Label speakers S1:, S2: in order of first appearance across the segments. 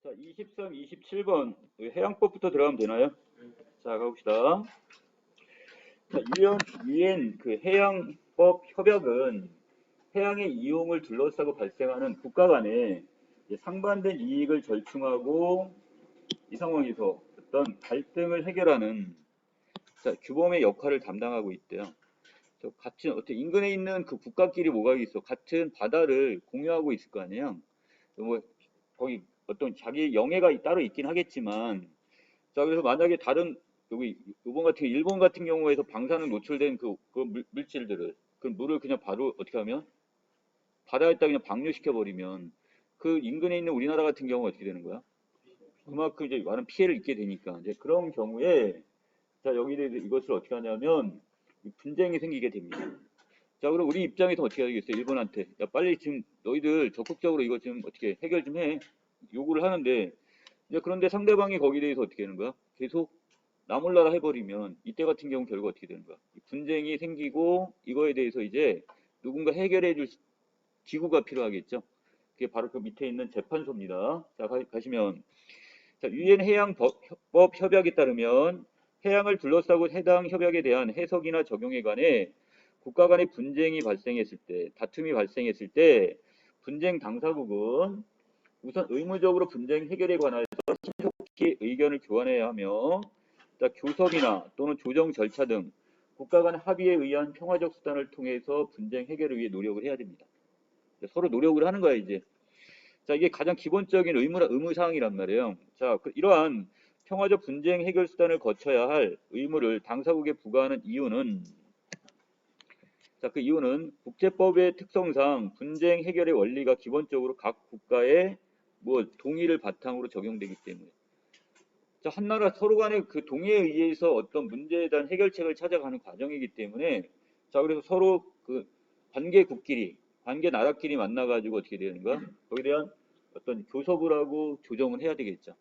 S1: 자, 23, 27번 해양법부터 들어가면 되나요? 자, 가봅시다. 자, 유엔 그 해양법 협약은 해양의 이용을 둘러싸고 발생하는 국가 간의 상반된 이익을 절충하고 이 상황에서 어떤 갈등을 해결하는 규범의 역할을 담당하고 있대요. 같은 어떻게 인근에 있는 그 국가끼리 뭐가 있어? 같은 바다를 공유하고 있을 거 아니에요. 뭐 거기 어떤 자기 영해가 따로 있긴 하겠지만, 자 그래서 만약에 다른 여기 이번 같은 일본 같은 경우에서 방사능 노출된 그 물질들을 그 물을 그냥 바로 어떻게 하면 바다에다 그냥 방류시켜 버리면 그 인근에 있는 우리나라 같은 경우 어떻게 되는 거야? 그만큼 이제 많은 피해를 입게 되니까 이제 그런 경우에 자 여기에 대해서 이것을 어떻게 하냐면 분쟁이 생기게 됩니다. 자 그럼 우리 입장에서 어떻게 하겠어요? 일본한테 야 빨리 지금 너희들 적극적으로 이거 좀 어떻게 해결 좀 해 요구를 하는데 이제 그런데 상대방이 거기에 대해서 어떻게 하는 거야? 계속 나몰라라 해버리면 이때 같은 경우 결과 어떻게 되는 거야? 분쟁이 생기고 이거에 대해서 이제 누군가 해결해 줄 기구가 필요하겠죠. 그게 바로 그 밑에 있는 재판소입니다. 자 가시면 자, 유엔 해양법 협약에 따르면 해양을 둘러싸고 해당 협약에 대한 해석이나 적용에 관해 국가 간의 분쟁이 발생했을 때, 다툼이 발생했을 때 분쟁 당사국은 우선 의무적으로 분쟁 해결에 관하여서 신속히 의견을 교환해야 하며 교섭이나 또는 조정 절차 등 국가 간 합의에 의한 평화적 수단을 통해서 분쟁 해결을 위해 노력을 해야 됩니다. 서로 노력을 하는 거야 이제. 자 이게 가장 기본적인 의무사항이란 말이에요. 자 이러한 평화적 분쟁 해결 수단을 거쳐야 할 의무를 당사국에 부과하는 이유는 그 이유는 국제법의 특성상 분쟁 해결의 원리가 기본적으로 각 국가의 동의를 바탕으로 적용되기 때문에 자, 한 나라 서로 간의 그 동의에 의해서 어떤 문제에 대한 해결책을 찾아가는 과정이기 때문에 자 그래서 서로 그 관계국끼리 관계 나라끼리 만나가지고 어떻게 되는 거야? 거기에 대한 어떤 교섭을 하고 조정을 해야 되겠죠.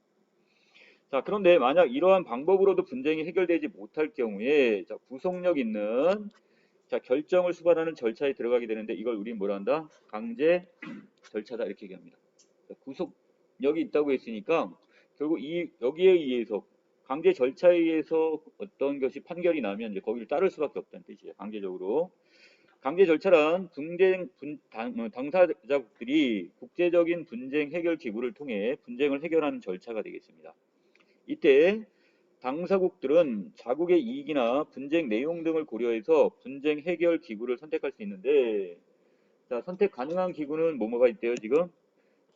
S1: 자 그런데 만약 이러한 방법으로도 분쟁이 해결되지 못할 경우에 자, 구속력 있는 자 결정을 수반하는 절차에 들어가게 되는데 이걸 우리는 뭐라 한다? 강제 절차다 이렇게 얘기합니다. 구속력이 있다고 했으니까 결국 여기에 의해서 강제 절차에 의해서 어떤 것이 판결이 나면 이제 거기를 따를 수밖에 없다는 뜻이에요. 강제적으로. 강제 절차란 당사자국들이 국제적인 분쟁 해결 기구를 통해 분쟁을 해결하는 절차가 되겠습니다. 이때 당사국들은 자국의 이익이나 분쟁 내용 등을 고려해서 분쟁 해결 기구를 선택할 수 있는데 자, 선택 가능한 기구는 뭐가 있대요 지금?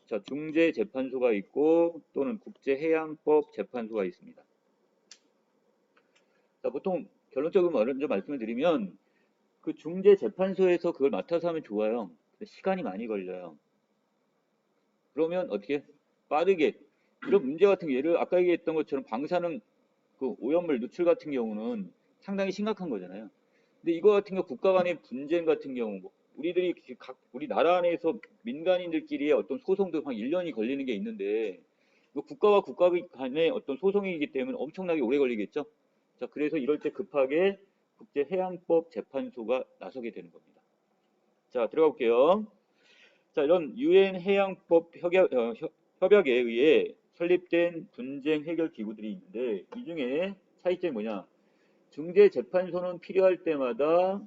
S1: 자, 중재재판소가 있고 또는 국제해양법 재판소가 있습니다. 자, 보통 결론적으로 먼저 말씀을 드리면 그 중재재판소에서 그걸 맡아서 하면 좋아요. 근데 시간이 많이 걸려요. 그러면 어떻게 빠르게 이런 문제 같은 예를 아까 얘기했던 것처럼 방사능 그 오염물 누출 같은 경우는 상당히 심각한 거잖아요. 근데 이거 같은 경우 국가 간의 분쟁 같은 경우 우리 나라 안에서 민간인들끼리의 어떤 소송도 한 1년이 걸리는 게 있는데 국가와 국가 간의 어떤 소송이기 때문에 엄청나게 오래 걸리겠죠. 자, 그래서 이럴 때 급하게 국제해양법 재판소가 나서게 되는 겁니다. 자, 들어가 볼게요. 자, 이런 유엔 해양법 협약에 의해 설립된 분쟁 해결 기구들이 있는데 이 중에 차이점이 뭐냐? 중재재판소는 필요할 때마다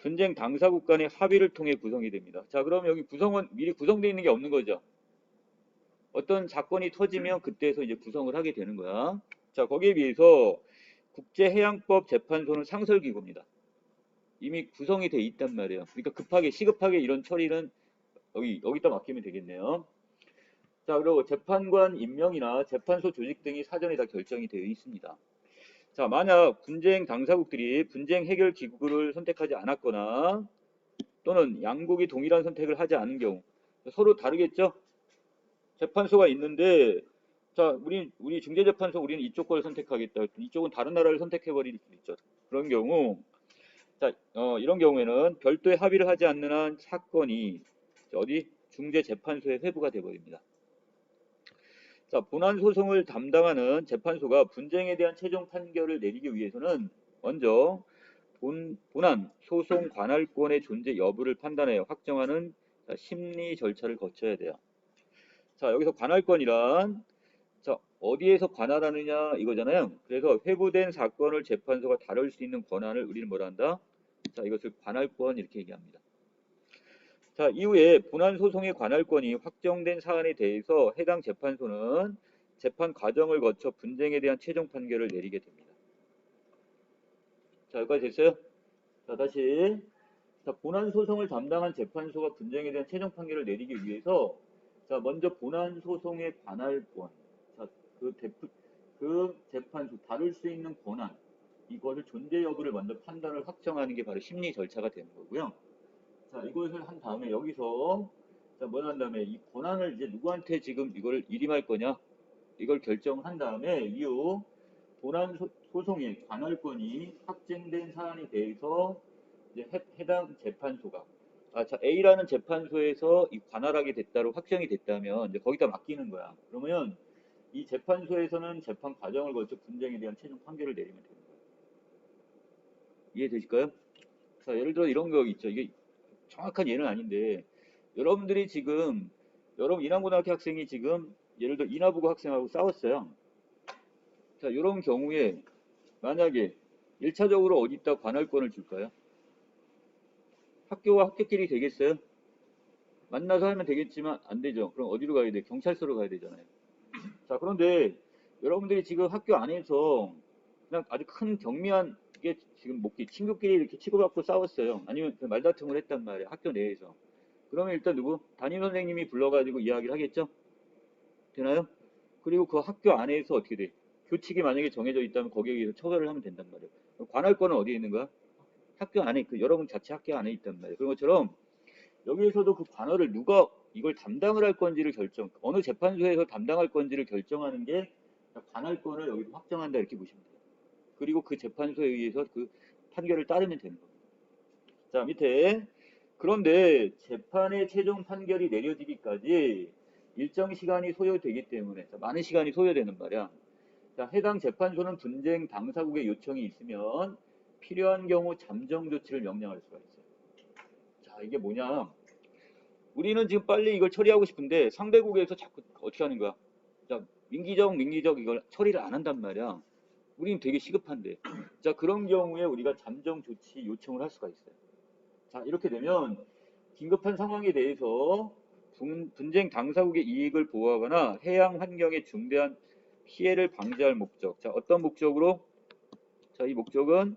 S1: 분쟁 당사국 간의 합의를 통해 구성이 됩니다. 자, 그럼 여기 구성은 미리 구성되어 있는 게 없는 거죠. 어떤 사건이 터지면 그때서 이제 구성을 하게 되는 거야. 자, 거기에 비해서 국제해양법 재판소는 상설기구입니다. 이미 구성이 돼 있단 말이에요. 그러니까 시급하게 이런 처리는 여기다 맡기면 되겠네요. 자, 그리고 재판관 임명이나 재판소 조직 등이 사전에 다 결정이 되어 있습니다. 자, 만약 분쟁 당사국들이 분쟁 해결 기구를 선택하지 않았거나 또는 양국이 동일한 선택을 하지 않은 경우 서로 다르겠죠? 재판소가 있는데 자, 우리 중재재판소 우리는 이쪽 걸 선택하겠다. 이쪽은 다른 나라를 선택해 버릴 수 있죠. 그런 경우 자, 이런 경우에는 별도의 합의를 하지 않는 한 사건이 어디 중재재판소에 회부가 돼 버립니다. 자, 본안 소송을 담당하는 재판소가 분쟁에 대한 최종 판결을 내리기 위해서는 먼저 본안 소송 관할권의 존재 여부를 판단하여 확정하는 심리 절차를 거쳐야 돼요. 자, 여기서 관할권이란 자, 어디에서 관할하느냐 이거잖아요. 그래서 회부된 사건을 재판소가 다룰 수 있는 권한을 우리는 뭐라 한다? 자, 이것을 관할권 이렇게 얘기합니다. 자, 이후에 본안소송의 관할권이 확정된 사안에 대해서 해당 재판소는 재판 과정을 거쳐 분쟁에 대한 최종 판결을 내리게 됩니다. 자, 여기까지 됐어요? 자, 다시. 자, 본안소송을 담당한 재판소가 분쟁에 대한 최종 판결을 내리기 위해서 자, 먼저 본안소송의 관할권, 자, 그 재판소 다룰 수 있는 권한, 이거를 존재 여부를 먼저 판단을 확정하는 게 바로 심리 절차가 되는 거고요. 자, 이것을 한 다음에 여기서 자, 뭘 한 다음에 이 권한을 이제 누구한테 지금 이걸 일임할 거냐? 이걸 결정한 다음에 이후 본안 소송의 관할권이 확정된 사안에 대해서 이제 해당 재판소가 자, A라는 재판소에서 이 관할하게 됐다로 확정이 됐다면 이제 거기다 맡기는 거야. 그러면 이 재판소에서는 재판 과정을 거쳐 분쟁에 대한 최종 판결을 내리면 되는 거야. 이해되실까요? 자, 예를 들어 이런 거 있죠. 이게 정확한 예는 아닌데 여러분들이 지금 여러분 인하고등학교 학생이 지금 예를 들어 인하부고 학생하고 싸웠어요. 자, 이런 경우에 만약에 1차적으로 어디다 관할권을 줄까요? 학교와 학교끼리 되겠어요? 만나서 하면 되겠지만 안 되죠. 그럼 어디로 가야 돼? 경찰서로 가야 되잖아요. 자, 그런데 여러분들이 지금 학교 안에서 그냥 아주 큰 경미한 게 지금 친구끼리 이렇게 치고받고 싸웠어요. 아니면 말다툼을 했단 말이에요. 학교 내에서. 그러면 일단 누구? 담임 선생님이 불러가지고 이야기를 하겠죠? 되나요? 그리고 그 학교 안에서 어떻게 돼? 교칙이 만약에 정해져 있다면 거기에 의해서 처벌을 하면 된단 말이에요. 관할권은 어디에 있는 거야? 학교 안에, 여러분 자체 학교 안에 있단 말이에요. 그런 것처럼 여기에서도 그 관할을 누가 이걸 담당을 할 건지를 어느 재판소에서 담당할 건지를 결정하는 게 관할권을 여기서 확정한다 이렇게 보시면 돼요. 그리고 그 재판소에 의해서 그 판결을 따르면 되는 겁니다. 자, 밑에 그런데 재판의 최종 판결이 내려지기까지 일정 시간이 소요되기 때문에 많은 시간이 소요되는 말이야. 자, 해당 재판소는 분쟁 당사국의 요청이 있으면 필요한 경우 잠정 조치를 명령할 수가 있어요. 자, 이게 뭐냐? 우리는 지금 빨리 이걸 처리하고 싶은데 상대국에서 자꾸 어떻게 하는 거야? 자, 민기적 이걸 처리를 안 한단 말이야. 우리는 되게 시급한데. 자, 그런 경우에 우리가 잠정 조치 요청을 할 수가 있어요. 자, 이렇게 되면 긴급한 상황에 대해서 분쟁 당사국의 이익을 보호하거나 해양 환경에 중대한 피해를 방지할 목적. 자, 어떤 목적으로? 자, 이 목적은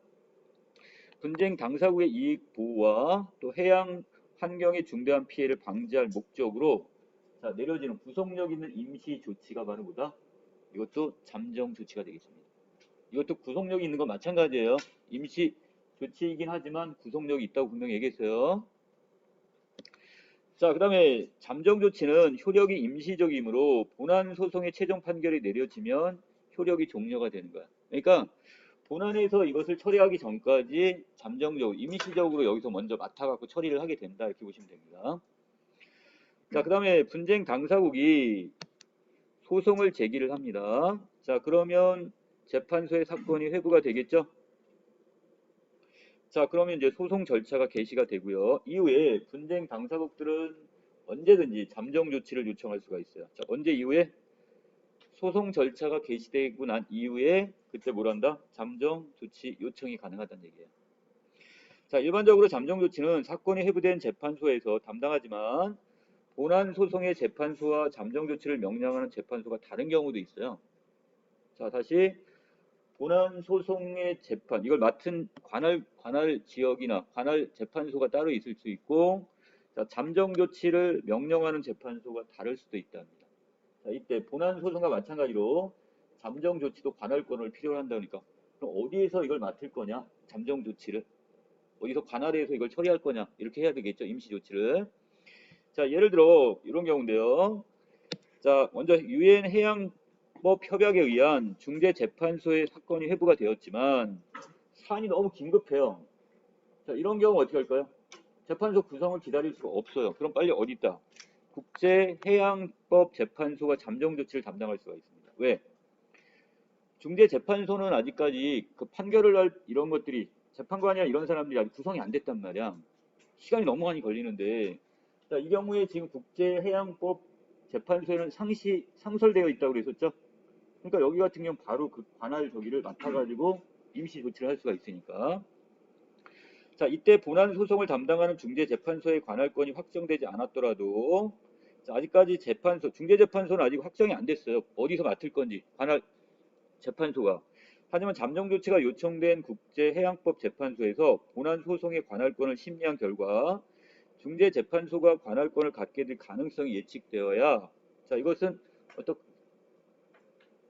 S1: 분쟁 당사국의 이익 보호와 또 해양 환경에 중대한 피해를 방지할 목적으로 자, 내려지는 구속력 있는 임시 조치가 바로 뭐다? 이것도 잠정 조치가 되겠습니다. 이것도 구속력이 있는 건 마찬가지예요. 임시 조치이긴 하지만 구속력이 있다고 분명히 얘기했어요. 자, 그 다음에 잠정 조치는 효력이 임시적이므로 본안 소송의 최종 판결이 내려지면 효력이 종료가 되는 거야. 그러니까 본안에서 이것을 처리하기 전까지 잠정적으로 임시적으로 여기서 먼저 맡아갖고 처리를 하게 된다 이렇게 보시면 됩니다. 자, 그 다음에 분쟁 당사국이 소송을 제기를 합니다. 자, 그러면 재판소의 사건이 회부가 되겠죠? 자, 그러면 이제 소송 절차가 개시가 되고요. 이후에 분쟁 당사국들은 언제든지 잠정 조치를 요청할 수가 있어요. 자, 언제 이후에? 소송 절차가 개시되고 난 이후에 그때 뭘 한다? 잠정 조치 요청이 가능하다는 얘기예요. 자, 일반적으로 잠정 조치는 사건이 회부된 재판소에서 담당하지만 본안 소송의 재판소와 잠정 조치를 명령하는 재판소가 다른 경우도 있어요. 자, 다시 본안 소송의 재판, 이걸 맡은 관할 지역이나 관할 재판소가 따로 있을 수 있고, 자, 잠정 조치를 명령하는 재판소가 다를 수도 있답니다. 자, 이때 본안 소송과 마찬가지로 잠정 조치도 관할권을 필요로 한다니까. 그럼 어디에서 이걸 맡을 거냐? 잠정 조치를. 어디서 관할에서 이걸 처리할 거냐? 이렇게 해야 되겠죠. 임시 조치를. 자, 예를 들어 이런 경우인데요. 자, 먼저 유엔 해양법 협약에 의한 중재재판소의 사건이 회부가 되었지만 사안이 너무 긴급해요. 자, 이런 경우 어떻게 할까요? 재판소 구성을 기다릴 수가 없어요. 그럼 빨리 어디 있다? 국제해양법 재판소가 잠정 조치를 담당할 수가 있습니다. 왜? 중재재판소는 아직까지 그 판결을 할 이런 것들이 재판관이나 이런 사람들이 아직 구성이 안 됐단 말이야. 시간이 너무 많이 걸리는데 자, 이 경우에 지금 국제해양법 재판소에는 상설되어 있다고 그랬었죠. 그러니까 여기 같은 경우는 바로 그 관할 저기를 맡아가지고 임시 조치를 할 수가 있으니까. 자, 이때 본안 소송을 담당하는 중재재판소의 관할권이 확정되지 않았더라도, 자, 아직까지 중재재판소는 아직 확정이 안 됐어요. 어디서 맡을 건지, 관할 재판소가. 하지만 잠정 조치가 요청된 국제해양법 재판소에서 본안 소송의 관할권을 심리한 결과 중재재판소가 관할권을 갖게 될 가능성이 예측되어야, 자, 이것은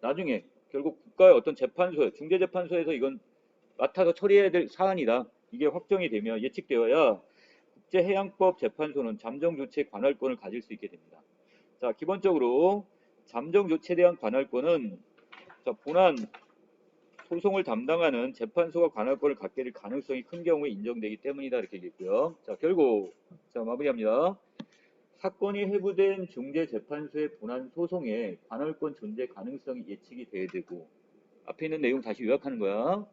S1: 나중에 결국 국가의 어떤 중재재판소에서 이건 맡아서 처리해야 될 사안이다. 이게 확정이 되면 예측되어야 국제해양법 재판소는 잠정 조치의 관할권을 가질 수 있게 됩니다. 자, 기본적으로 잠정 조치에 대한 관할권은, 자, 본안 소송을 담당하는 재판소가 관할권을 갖게 될 가능성이 큰 경우에 인정되기 때문이다. 이렇게 얘기했고요. 자, 결국 마무리합니다. 사건이 회부된 중재재판소의 본안 소송에 관할권 존재 가능성이 예측이 돼야 되고, 앞에 있는 내용 다시 요약하는 거야.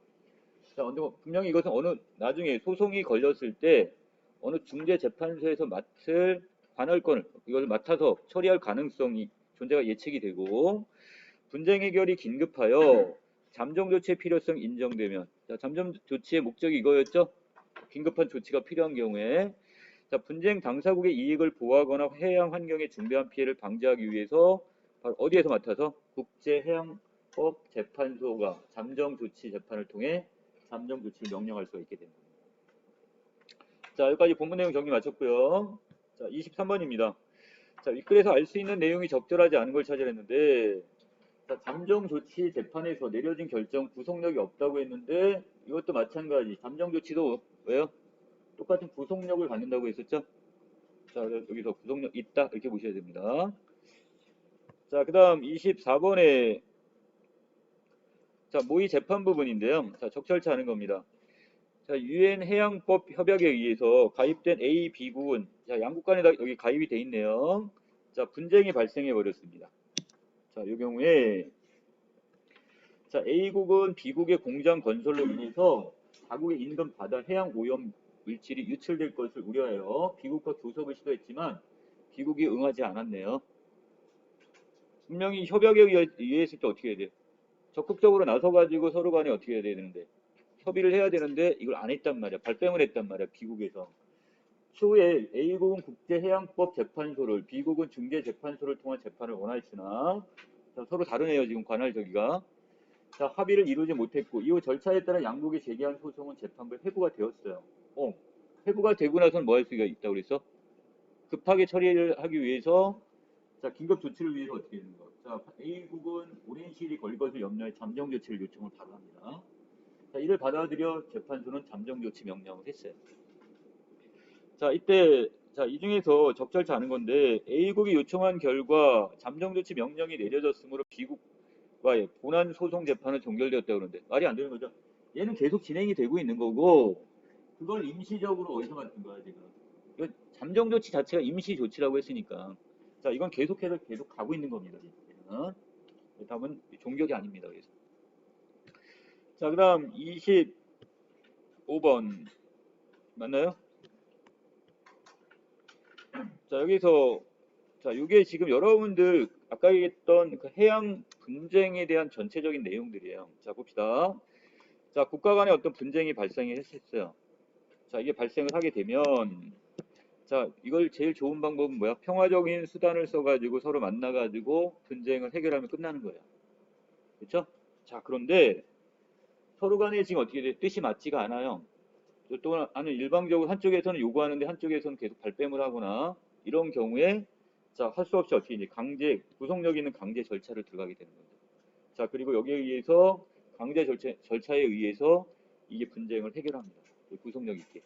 S1: 자, 분명히 이것은 나중에 소송이 걸렸을 때 어느 중재재판소에서 맡을 관할권을 이걸 맡아서 처리할 가능성이 존재가 예측이 되고, 분쟁 해결이 긴급하여 잠정 조치의 필요성 인정되면, 자, 잠정 조치의 목적이 이거였죠. 긴급한 조치가 필요한 경우에, 자, 분쟁 당사국의 이익을 보호하거나 해양 환경에 중대한 피해를 방지하기 위해서 바로 어디에서 맡아서 국제해양법 재판소가 잠정 조치 재판을 통해 잠정 조치를 명령할 수가 있게 됩니다. 자, 여기까지 본문 내용 정리 마쳤고요. 자, 23번입니다. 자, 윗글에서 알 수 있는 내용이 적절하지 않은 걸 찾으랬는데, 자, 잠정 조치 재판에서 내려진 결정 구속력이 없다고 했는데, 이것도 마찬가지. 잠정 조치도 왜요? 똑같은 구속력을 갖는다고 했었죠? 자, 여기서 구속력 있다 이렇게 보셔야 됩니다. 자, 그 다음 24번에 자, 모의 재판 부분인데요. 자, 적절치 않은 겁니다. 자, 유엔 해양법 협약에 의해서 가입된 A, B국은, 자, 양국 간에 다 여기 가입이 돼 있네요. 자, 분쟁이 발생해 버렸습니다. 자, 이 경우에, 자, A국은 B국의 공장 건설로 인해서 자국의 인근 바다 해양 오염 물질이 유출될 것을 우려하여 B국과 교섭을 시도했지만 B국이 응하지 않았네요. 분명히 협약에 의했을 때 어떻게 해야 돼요? 적극적으로 나서가지고 서로 간에 어떻게 해야 되는데, 협의를 해야 되는데 이걸 안 했단 말이야. 발뺌을 했단 말이야. B국에서. 추후에 A국은 국제해양법 재판소를, B국은 중재재판소를 통한 재판을 원하였으나, 자, 서로 다르네요. 지금 관할 저기가. 자, 합의를 이루지 못했고, 이후 절차에 따라 양국이 제기한 소송은 재판부에 회부가 되었어요. 회부가 되고 나서는 뭐 할 수가 있다고 그랬어? 급하게 처리를 하기 위해서, 자, 긴급 조치를 위해서 어떻게 되는 거? 자, A국은 오랜 시일이 걸릴 것을 염려해 잠정 조치를 요청을 바로 합니다. 자, 이를 받아들여 재판소는 잠정 조치 명령을 했어요. 자, 이때, 자, 이 중에서 적절치 않은 건데, A국이 요청한 결과 잠정 조치 명령이 내려졌으므로 B국과의 본안 소송 재판은 종결되었다고 그러는데, 말이 안 되는 거죠. 얘는 계속 진행이 되고 있는 거고, 그걸 임시적으로 어디서 맡은 거야, 지금. 이거 잠정 조치 자체가 임시 조치라고 했으니까. 자, 이건 계속해서 계속 가고 있는 겁니다. 지금. 답은 종결이 아닙니다. 그래서. 자, 그 다음 25번 맞나요? 자, 여기서 자, 이게 지금 여러분들 아까 얘기했던 그 해양 분쟁에 대한 전체적인 내용들이에요. 자, 봅시다. 자, 국가 간에 어떤 분쟁이 발생했었어요. 자, 이게 발생을 하게 되면, 자, 이걸 제일 좋은 방법은 뭐야? 평화적인 수단을 써가지고 서로 만나가지고 분쟁을 해결하면 끝나는 거예요. 그렇죠? 자, 그런데 서로 간에 지금 어떻게 돼? 뜻이 맞지가 않아요. 또 나는 일방적으로 한쪽에서는 요구하는데 한쪽에서는 계속 발뺌을 하거나 이런 경우에, 자, 할 수 없이 어떻게 이제 구속력 있는 강제 절차를 들어가게 되는 거죠. 자, 그리고 여기에 의해서 강제 절차에 의해서 이게 분쟁을 해결합니다. 구속력 있게.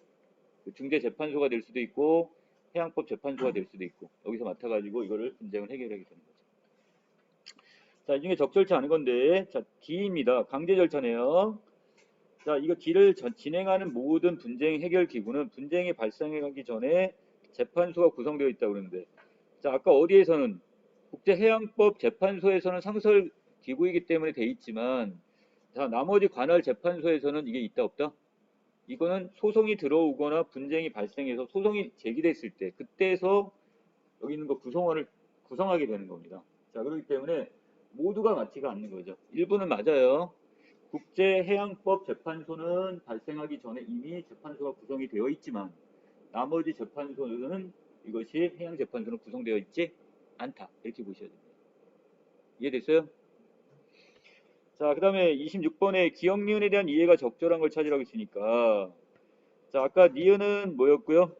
S1: 중재재판소가 될 수도 있고 해양법 재판소가 될 수도 있고 여기서 맡아가지고 이거를 분쟁을 해결하게 되는 거죠. 자, 이 중에 적절치 않은 건데, 자, D입니다. 강제 절차네요. 자, 이거 D를 진행하는 모든 분쟁 해결 기구는 분쟁이 발생하기 전에 재판소가 구성되어 있다고 그러는데, 자, 아까 어디에서는 국제해양법 재판소에서는 상설 기구이기 때문에 돼 있지만, 자, 나머지 관할 재판소에서는 이게 있다 없다? 이거는 소송이 들어오거나 분쟁이 발생해서 소송이 제기됐을 때 그때에서 여기 있는 거 구성원을 구성하게 되는 겁니다. 자, 그렇기 때문에 모두가 맞지가 않는 거죠. 일부는 맞아요. 국제해양법 재판소는 발생하기 전에 이미 재판소가 구성이 되어 있지만 나머지 재판소는 이것이 해양재판소는 구성되어 있지 않다. 이렇게 보셔야 됩니다. 이해됐어요? 자, 그 다음에 26번에 기억 니은에 대한 이해가 적절한 걸 찾으라고 했으니까 자, 아까 니은은 뭐였고요?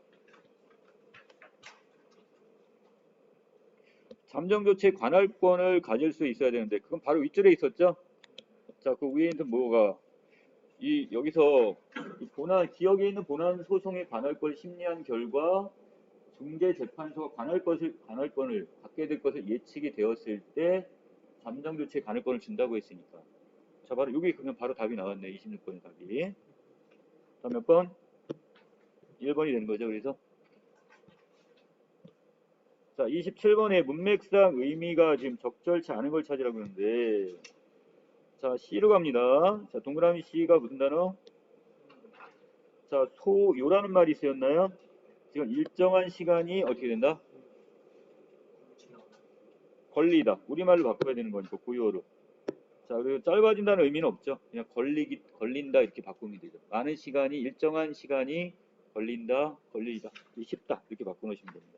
S1: 잠정조치의 관할권을 가질 수 있어야 되는데 그건 바로 윗줄에 있었죠? 자, 그 위에 있는 뭐가 여기서 이 기억에 있는 본안 소송의 관할권을 심리한 결과 중재재판소가 관할권을 갖게 될 것을 예측이 되었을 때 잠정조치의 관할권을 준다고 했으니까 자, 바로 여기 그냥 바로 답이 나왔네. 26번의 답이. 다음 몇 번? 1번이 되는 거죠. 그래서 자, 27번에 문맥상 의미가 지금 적절치 않은 걸 찾으라고 하는데 자, C로 갑니다. 자, 동그라미 C가 무슨 단어? 자, 소요라는 말이 쓰였나요? 지금 일정한 시간이 어떻게 된다? 걸리다. 우리말로 바꿔야 되는 거니까 고요로. 자, 그리고 짧아진다는 의미는 없죠. 그냥 걸린다 이렇게 바꾸면 되죠. 많은 시간이 일정한 시간이 걸린다, 걸리다, 쉽다 이렇게 바꿔놓으시면 됩니다.